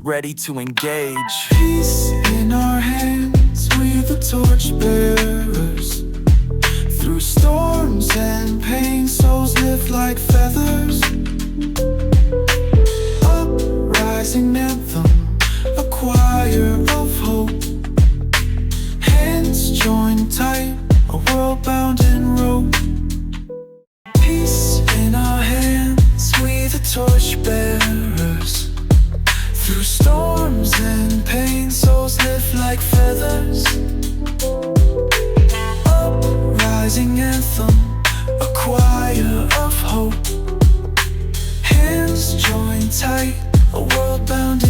ready to engage. Peace in our hands, we're the torchbearers. Through storms and pain, souls lift like feathers. Uprising anthem, a choir of hope. Hands joined tight, a world bound in rope. Peace in our hands, we the torchbearers. Through storms and pain, souls lift like feathers. Uprising anthem, a choir of hope. Hands joined tight, a world bound in